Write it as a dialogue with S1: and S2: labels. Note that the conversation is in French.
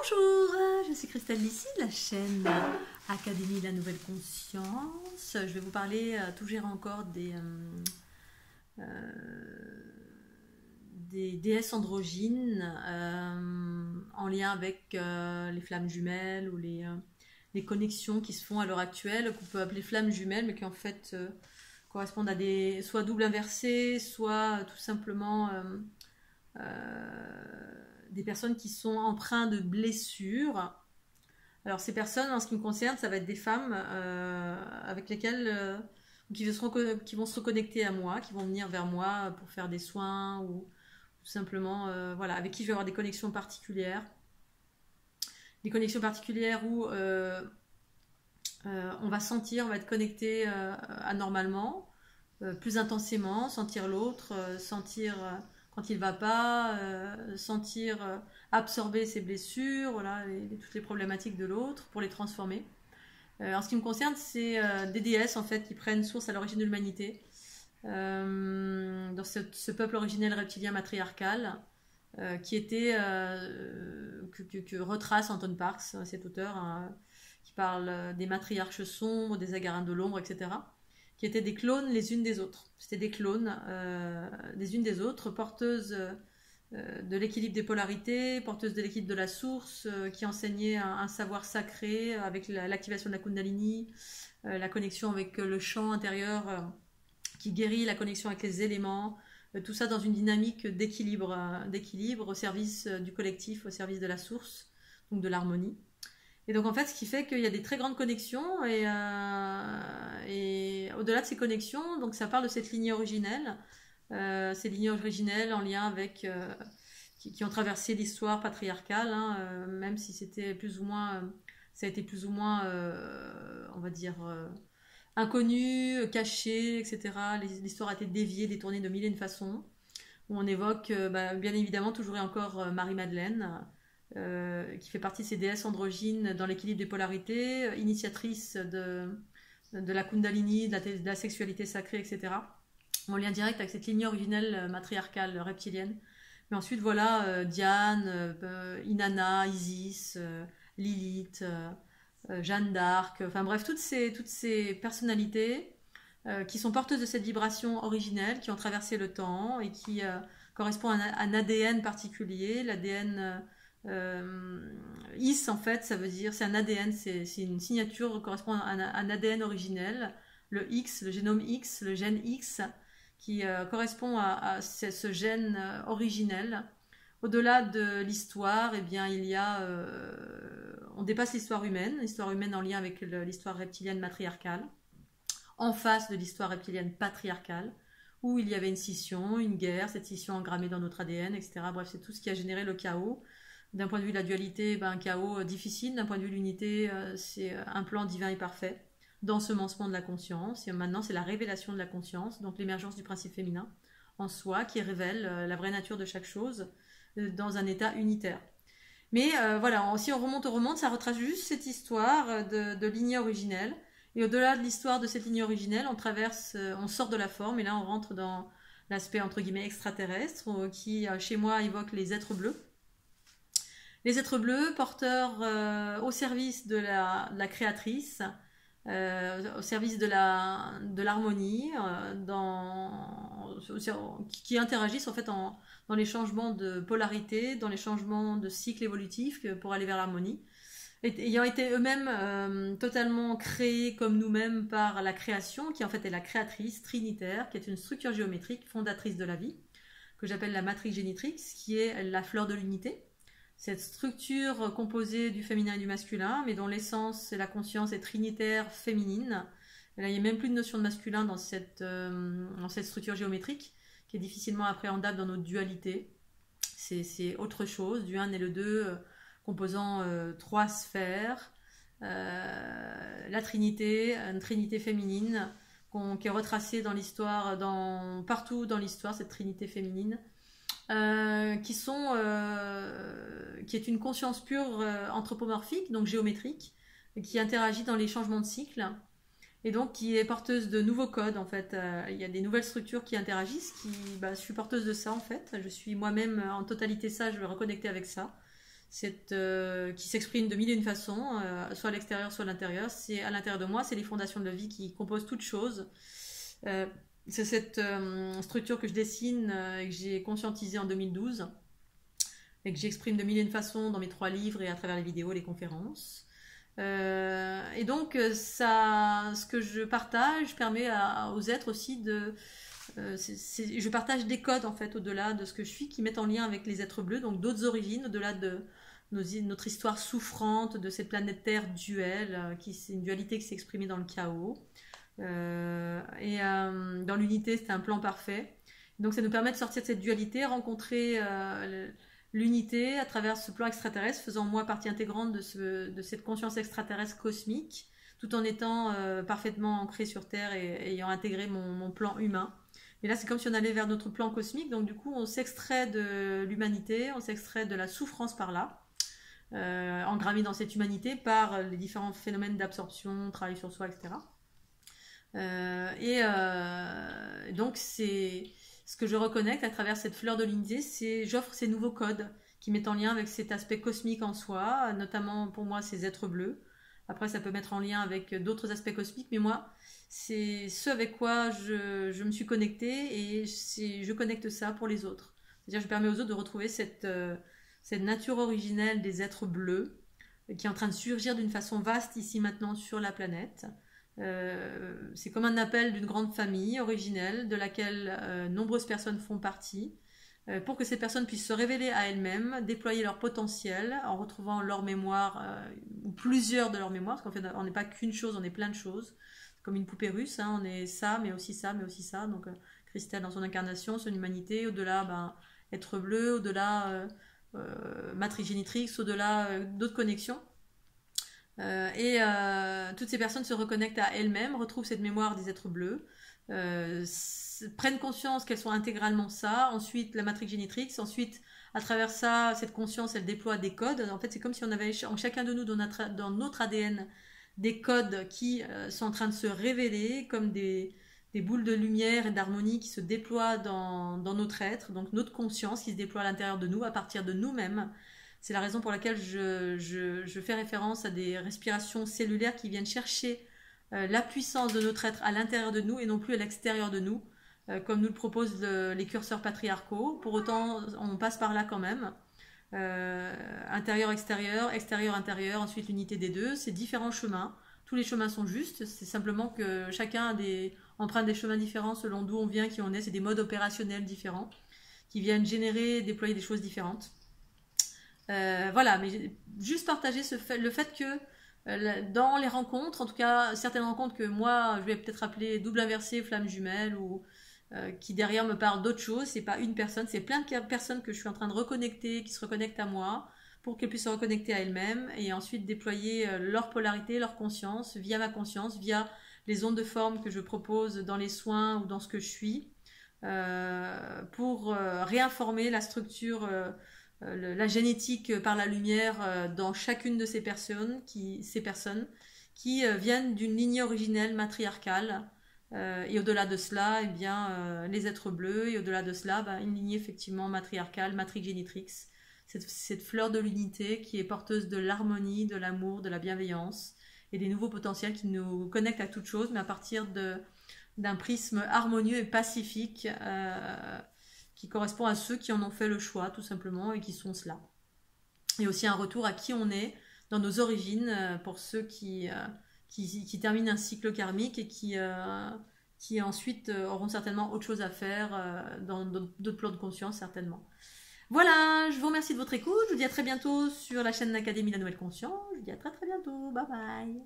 S1: Bonjour, je suis Christelle Lissy de la chaîne Académie de la Nouvelle Conscience. Je vais vous parler toujours encore des déesses androgynes en lien avec les flammes jumelles ou les connexions qui se font à l'heure actuelle, qu'on peut appeler flammes jumelles, mais qui en fait correspondent à des soit doubles inversés, soit tout simplement des personnes qui sont empreintes de blessures. Alors ces personnes, en ce qui me concerne, ça va être des femmes avec lesquelles qui vont se reconnecter à moi, qui vont venir vers moi pour faire des soins ou tout simplement, voilà, avec qui je vais avoir des connexions particulières. Des connexions particulières où on va sentir, on va être connecté anormalement, plus intensément, sentir l'autre, sentir quand il ne va pas, sentir absorber ses blessures, voilà, toutes les problématiques de l'autre pour les transformer. En ce qui me concerne, c'est des déesses en fait qui prennent source à l'origine de l'humanité, dans ce peuple originel reptilien matriarcal, qui était que retrace Anton Parks, cet auteur, qui parle des matriarches sombres, des agarins de l'ombre, etc., qui étaient des clones les unes des autres. C'était des clones des unes des autres, porteuses de l'équilibre des polarités, porteuses de l'équilibre de la source, qui enseignaient un savoir sacré avec l'activation de la Kundalini, la connexion avec le champ intérieur qui guérit, la connexion avec les éléments, tout ça dans une dynamique d'équilibre au service du collectif, au service de la source, donc de l'harmonie. Et donc en fait, ce qui fait qu'il y a des très grandes connexions et au-delà de ces connexions, donc ça parle de cette lignée originelle, ces lignées originelles en lien avec qui ont traversé l'histoire patriarcale, hein, même si c'était plus ou moins, ça a été plus ou moins, on va dire, inconnu, caché, etc. L'histoire a été déviée, détournée de mille et une façons. Où on évoque, bien évidemment, toujours et encore Marie-Madeleine. Qui fait partie de ces déesses androgynes dans l'équilibre des polarités, initiatrice de la Kundalini, de la sexualité sacrée, etc. En lien direct avec cette lignée originelle matriarcale reptilienne. Mais ensuite, voilà, Diane, Inanna, Isis, Lilith, Jeanne d'Arc, enfin bref, toutes ces personnalités qui sont porteuses de cette vibration originelle, qui ont traversé le temps et qui correspondent à un ADN particulier, l'ADN... IS en fait, ça veut dire, c'est un ADN, c'est une signature correspond à un ADN originel, le X, le génome X, le gène X, qui correspond à ce gène originel. Au-delà de l'histoire, eh bien, il y a, on dépasse l'histoire humaine en lien avec l'histoire reptilienne matriarcale, en face de l'histoire reptilienne patriarcale, où il y avait une scission, une guerre, cette scission engrammée dans notre ADN, etc. Bref, c'est tout ce qui a généré le chaos. D'un point de vue de la dualité, un chaos difficile. D'un point de vue de l'unité, c'est un plan divin et parfait. D'ensemencement de la conscience. Et maintenant, c'est la révélation de la conscience, donc l'émergence du principe féminin en soi, qui révèle la vraie nature de chaque chose dans un état unitaire. Mais voilà, si on remonte, ça retrace juste cette histoire de lignée originelle. Et au-delà de l'histoire de cette lignée originelle, on sort de la forme, et là on rentre dans l'aspect entre guillemets extraterrestre, qui chez moi évoque les êtres bleus. Les êtres bleus, porteurs au service de la créatrice, au service de l'harmonie, qui interagissent en fait dans les changements de polarité, dans les changements de cycle évolutif pour aller vers l'harmonie, ayant été eux-mêmes totalement créés comme nous-mêmes par la création, qui en fait est la créatrice trinitaire, qui est une structure géométrique fondatrice de la vie, que j'appelle la matrix génitrix, qui est la fleur de l'unité. Cette structure composée du féminin et du masculin, mais dont l'essence et la conscience est trinitaire féminine. Et là, il n'y a même plus de notion de masculin dans cette structure géométrique, qui est difficilement appréhendable dans notre dualité. C'est autre chose, du 1 et le 2, composant 3 sphères. La trinité, une trinité féminine, qui est retracée dans l'histoire, partout dans l'histoire, cette trinité féminine. Qui est une conscience pure anthropomorphique, donc géométrique, qui interagit dans les changements de cycle, et donc qui est porteuse de nouveaux codes en fait. Il y a des nouvelles structures qui interagissent, je suis porteuse de ça en fait, je suis moi-même en totalité ça, je vais reconnecter avec ça. qui s'exprime de mille et une façons, soit à l'extérieur, soit à l'intérieur. C'est à l'intérieur de moi, c'est les fondations de la vie qui composent toute chose. C'est cette structure que je dessine et que j'ai conscientisée en 2012 et que j'exprime de mille et une façons dans mes 3 livres et à travers les vidéos et les conférences. Et donc, ce que je partage permet aux êtres aussi de... je partage des codes en fait au-delà de ce que je suis qui mettent en lien avec les êtres bleus, donc d'autres origines au-delà de notre histoire souffrante de cette planète Terre duelle, c'est une dualité qui s'est exprimée dans le chaos. Dans l'unité, c'était un plan parfait. Donc ça nous permet de sortir de cette dualité, rencontrer l'unité à travers ce plan extraterrestre, faisant moi partie intégrante de cette conscience extraterrestre cosmique, tout en étant parfaitement ancré sur Terre et ayant intégré mon plan humain. Et là, c'est comme si on allait vers notre plan cosmique, donc du coup, on s'extrait de l'humanité, on s'extrait de la souffrance par là, engrammé dans cette humanité par les différents phénomènes d'absorption, travail sur soi, etc. Donc, c'est ce que je reconnecte à travers cette fleur de l'unité, j'offre ces nouveaux codes qui mettent en lien avec cet aspect cosmique en soi, notamment pour moi, ces êtres bleus. Après, ça peut mettre en lien avec d'autres aspects cosmiques, mais moi, c'est ce avec quoi je me suis connectée et je connecte ça pour les autres. C'est-à-dire, je permets aux autres de retrouver cette nature originelle des êtres bleus qui est en train de surgir d'une façon vaste ici maintenant sur la planète. C'est comme un appel d'une grande famille originelle de laquelle nombreuses personnes font partie pour que ces personnes puissent se révéler à elles-mêmes, déployer leur potentiel en retrouvant leur mémoire ou plusieurs de leurs mémoires, parce qu'en fait on n'est pas qu'une chose, on est plein de choses, comme une poupée russe, hein, on est ça, mais aussi ça, mais aussi ça. Donc Christelle dans son incarnation, son humanité, au-delà être bleu, au-delà matrice génitrix, au-delà d'autres connexions. Toutes ces personnes se reconnectent à elles-mêmes, retrouvent cette mémoire des êtres bleus, prennent conscience qu'elles sont intégralement ça, ensuite la matrice génitrix, ensuite à travers ça, cette conscience elle déploie des codes. En fait c'est comme si on avait en chacun de nous dans notre ADN des codes qui sont en train de se révéler comme des boules de lumière et d'harmonie qui se déploient dans notre être, donc notre conscience qui se déploie à l'intérieur de nous, à partir de nous-mêmes. C'est la raison pour laquelle je fais référence à des respirations cellulaires qui viennent chercher la puissance de notre être à l'intérieur de nous et non plus à l'extérieur de nous, comme nous le proposent les curseurs patriarcaux. Pour autant, on passe par là quand même. Intérieur-extérieur, extérieur-intérieur, ensuite l'unité des deux. C'est différents chemins. Tous les chemins sont justes. C'est simplement que chacun emprunte des chemins différents selon d'où on vient, qui on est. C'est des modes opérationnels différents qui viennent générer, déployer des choses différentes. Voilà, mais juste partager le fait que dans les rencontres, en tout cas certaines rencontres que moi je vais peut-être appeler double inversé, flamme jumelle, ou qui derrière me parlent d'autre chose, c'est pas une personne, c'est plein de personnes que je suis en train de reconnecter, qui se reconnectent à moi pour qu'elles puissent se reconnecter à elles-mêmes et ensuite déployer leur polarité, leur conscience via ma conscience, via les ondes de forme que je propose dans les soins ou dans ce que je suis, pour réinformer la structure, la génétique par la lumière dans chacune de ces personnes qui viennent d'une lignée originelle matriarcale, et au-delà de cela, eh bien, les êtres bleus, et au-delà de cela, une lignée effectivement matriarcale, matrix génitrix, cette fleur de l'unité qui est porteuse de l'harmonie, de l'amour, de la bienveillance et des nouveaux potentiels qui nous connectent à toute chose, mais à partir d'un prisme harmonieux et pacifique, qui correspond à ceux qui en ont fait le choix tout simplement et qui sont cela. Et aussi un retour à qui on est dans nos origines pour ceux qui terminent un cycle karmique et qui ensuite auront certainement autre chose à faire dans d'autres plans de conscience certainement. Voilà, je vous remercie de votre écoute, je vous dis à très bientôt sur la chaîne d'Académie de la Nouvelle Conscience, je vous dis à très très bientôt, bye bye.